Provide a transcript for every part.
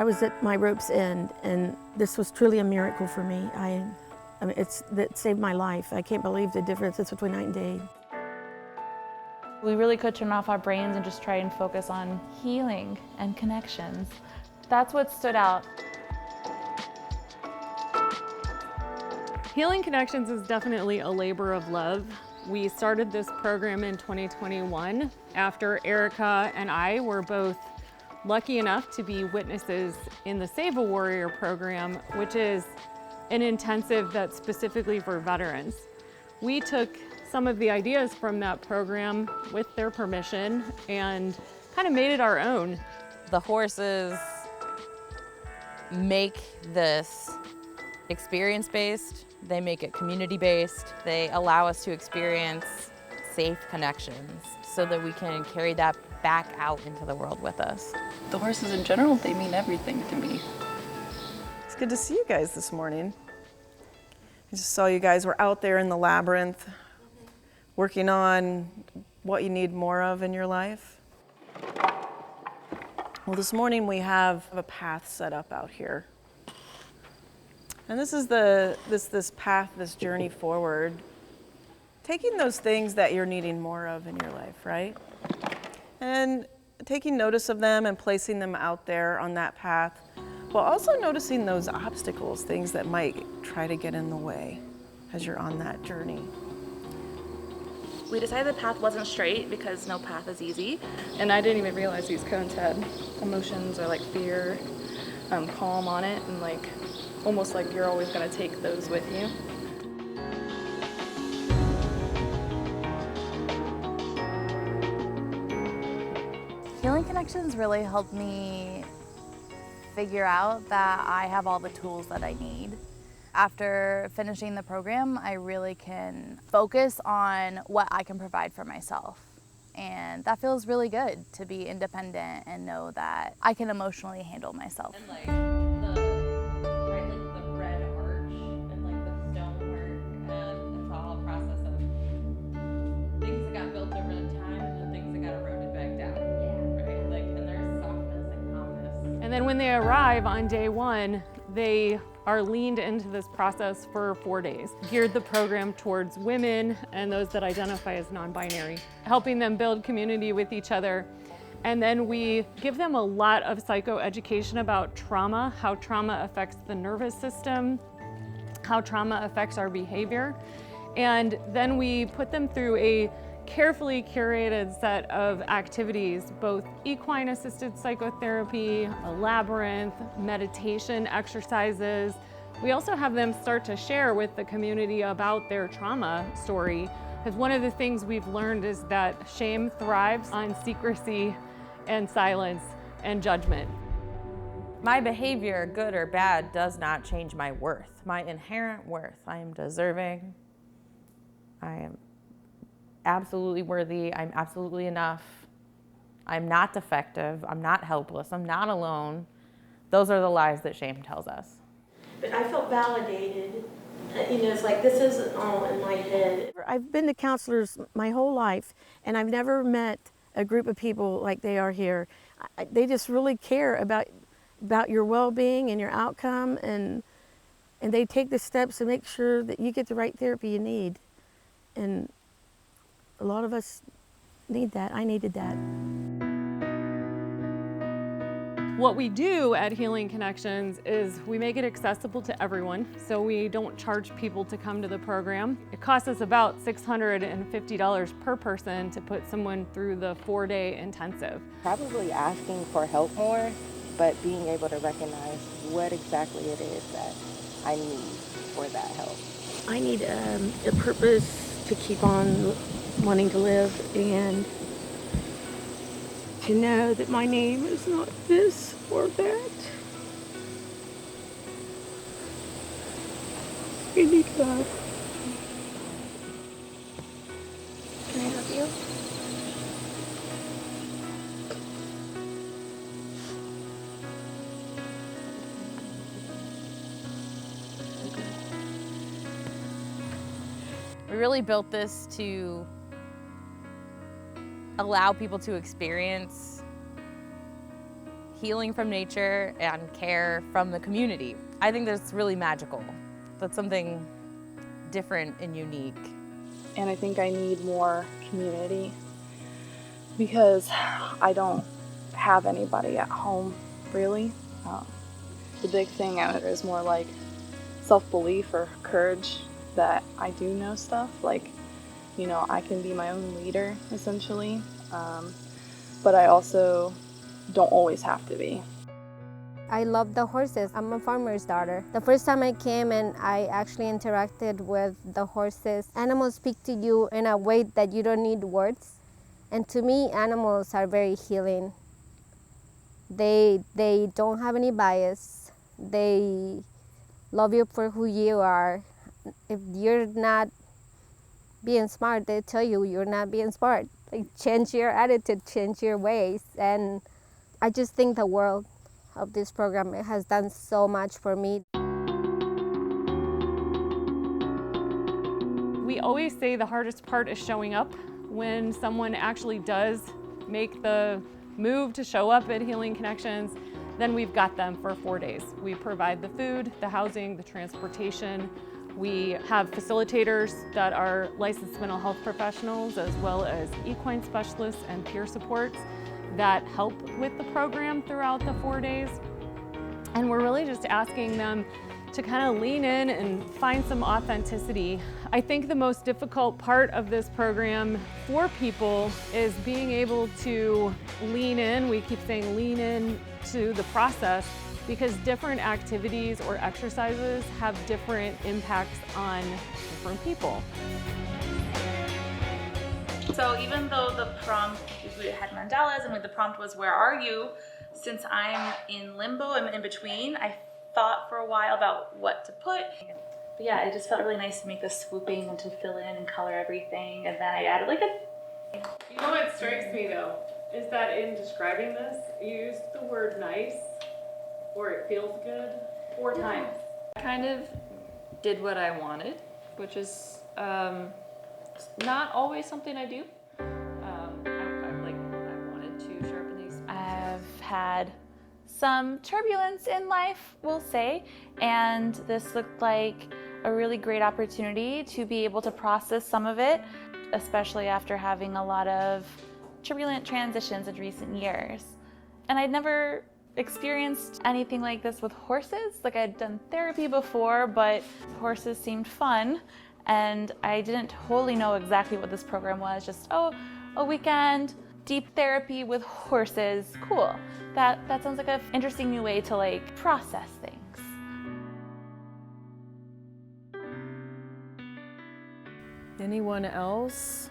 I was at my rope's end, and this was truly a miracle for me. I mean, that saved my life. I can't believe the difference is between night and day. We really could turn off our brains and just try and focus on healing and connections. That's what stood out. Healing Connections is definitely a labor of love. We started this program in 2021 after Erica and I were both lucky enough to be witnesses in the Save a Warrior program, which is an intensive that's specifically for veterans. We took some of the ideas from that program with their permission and kind of made it our own. The horses make this experience-based, they make it community-based, they allow us to experience safe connections so that we can carry that back out into the world with us. The horses in general, they mean everything to me. It's good to see you guys this morning. I just saw you guys were out there in the labyrinth working on what you need more of in your life. Well, this morning we have a path set up out here. And this is this path, this journey forward, taking those things that you're needing more of in your life, right? And taking notice of them and placing them out there on that path, while also noticing those obstacles, things that might try to get in the way as you're on that journey. We decided the path wasn't straight because no path is easy. And I didn't even realize these cones had emotions or like fear, calm on it, and like almost like you're always gonna take those with you. Healing Connections really helped me figure out that I have all the tools that I need. After finishing the program, I really can focus on what I can provide for myself. And that feels really good, to be independent and know that I can emotionally handle myself. And like the red arch and like the stonework, and it's all a process of things that got built over the time and then things that got eroded back down. Yeah. Right? Like, and there's softness and calmness. And then when they arrive on day one, they are leaned into this process for 4 days, geared the program towards women and those that identify as non-binary, helping them build community with each other. And then we give them a lot of psychoeducation about trauma, how trauma affects the nervous system, how trauma affects our behavior. And then we put them through a carefully curated set of activities, both equine-assisted psychotherapy, a labyrinth, meditation exercises. We also have them start to share with the community about their trauma story, because one of the things we've learned is that shame thrives on secrecy and silence and judgment. My behavior, good or bad, does not change my worth, my inherent worth. I am deserving. I am absolutely worthy. I'm absolutely enough. I'm not defective. I'm not helpless. I'm not alone. Those are the lies that shame tells us. But I felt validated. It's like this isn't all in my head. I've been to counselors my whole life, and I've never met a group of people like they are here. They just really care about your well-being and your outcome, and they take the steps to make sure that you get the right therapy you need. And a lot of us need that. I needed that. What we do at Healing Connections is we make it accessible to everyone, so we don't charge people to come to the program. It costs us about $650 per person to put someone through the 4-day intensive. Probably asking for help more, but being able to recognize what exactly it is that I need for that help. I need a purpose to keep on wanting to live, and to know that my name is not this or that. I need love. Can I help you? We really built this to allow people to experience healing from nature and care from the community. I think that's really magical. That's something different and unique. And I think I need more community because I don't have anybody at home, really. The big thing out here is more like self-belief or courage that I do know stuff. Like, you know, I can be my own leader, essentially. But I also don't always have to be. I love the horses. I'm a farmer's daughter. The first time I came and I actually interacted with the horses, animals speak to you in a way that you don't need words. And to me, animals are very healing. They don't have any bias. They love you for who you are. If you're not being smart, they tell you you're not being smart. Like, change your attitude, change your ways. And I just think the world of this program has done so much for me. We always say the hardest part is showing up. When someone actually does make the move to show up at Healing Connections, then we've got them for 4 days. We provide the food, the housing, the transportation. We have facilitators that are licensed mental health professionals, as well as equine specialists and peer supports that help with the program throughout the 4 days. And we're really just asking them to kind of lean in and find some authenticity. I think the most difficult part of this program for people is being able to lean in. We keep saying lean in to the process because different activities or exercises have different impacts on different people. So even though the prompt, we had mandalas and the prompt was, where are you? Since I'm in limbo, I'm in between, I thought for a while about what to put. But yeah, it just felt really nice to make this swooping and to fill in and color everything. And then I added like a... You know what strikes me though, is that in describing this, you used the word nice, or it feels good, 4 times. I kind of did what I wanted, which is not always something I do. I wanted to sharpen these. I've had some turbulence in life, we'll say, and this looked like a really great opportunity to be able to process some of it, especially after having a lot of turbulent transitions in recent years. And I'd never experienced anything like this with horses. Like, I'd done therapy before, but horses seemed fun, and I didn't totally know exactly what this program was. Just, oh, a weekend, deep therapy with horses, cool. That sounds like an interesting new way to like process things. Anyone else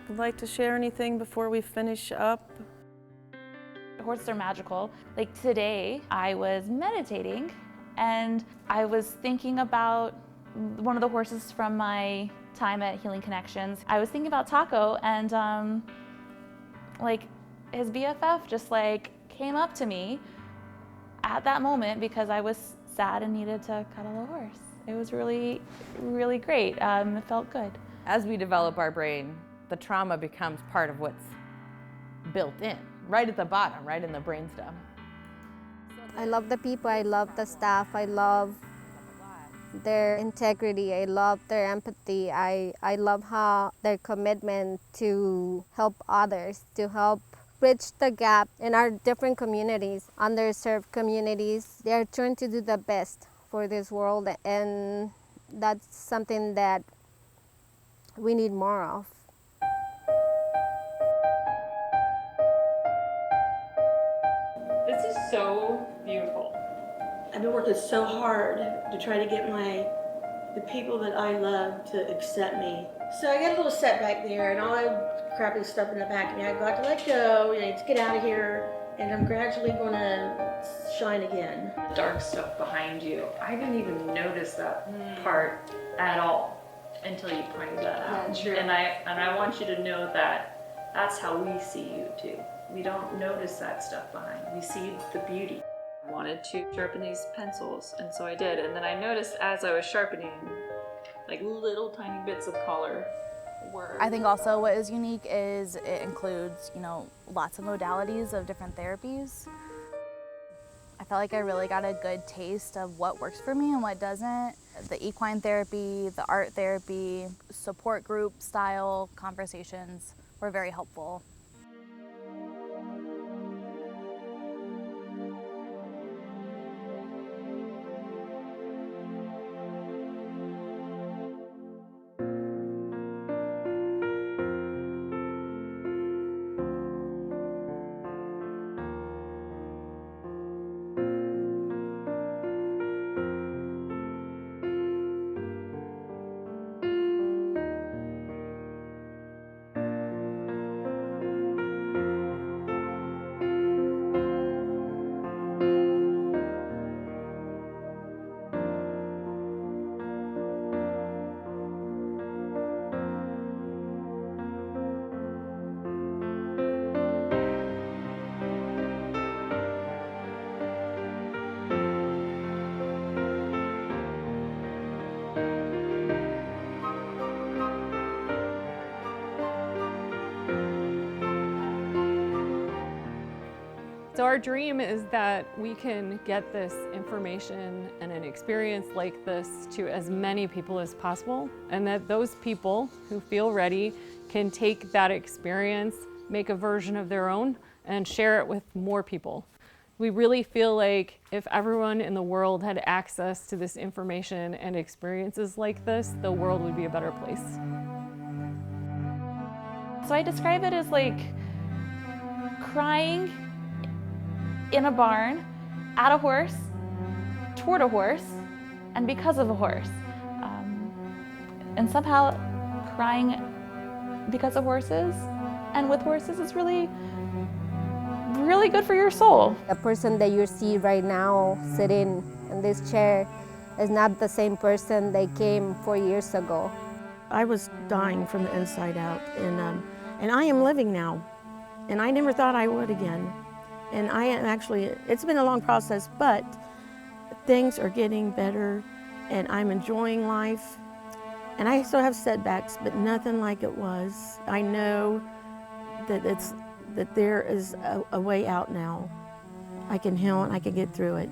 would like to share anything before we finish up? Horses are magical. Like today, I was meditating and I was thinking about one of the horses from my time at Healing Connections. I was thinking about Taco, and like his BFF just like came up to me at that moment because I was sad and needed to cuddle a horse. It was really, really great. It felt good. As we develop our brain, the trauma becomes part of what's built in, right at the bottom, right in the brainstem. I love the people, I love the staff, I love their integrity, I love their empathy, I love how their commitment to help others, to help bridge the gap in our different communities, underserved communities. They are trying to do the best for this world, and that's something that we need more of. This is so beautiful. I've been working so hard to try to get the people that I love to accept me. So I got a little setback there, and all that crappy stuff in the back of me, I've got to let go, you know, to get out of here, and I'm gradually going to shine again. Dark stuff behind you. I didn't even notice that part at all until you pointed that out. Yeah, true. And I want you to know that that's how we see you too. We don't notice that stuff behind. We see the beauty. I wanted to sharpen these pencils, and so I did. And then I noticed as I was sharpening, like little tiny bits of color were. I think also what is unique is it includes, lots of modalities of different therapies. felt like I really got a good taste of what works for me and what doesn't. The equine therapy, the art therapy, support group style conversations were very helpful. So our dream is that we can get this information and an experience like this to as many people as possible, and that those people who feel ready can take that experience, make a version of their own, and share it with more people. We really feel like if everyone in the world had access to this information and experiences like this, the world would be a better place. So I describe it as like crying in a barn, at a horse, toward a horse, and because of a horse. And somehow crying because of horses and with horses is really, really good for your soul. The person that you see right now sitting in this chair is not the same person they came 4 years ago. I was dying from the inside out, and I am living now, and I never thought I would again. And I am actually, it's been a long process, but things are getting better and I'm enjoying life. And I still have setbacks, but nothing like it was. I know that there is a way out now. I can heal and I can get through it.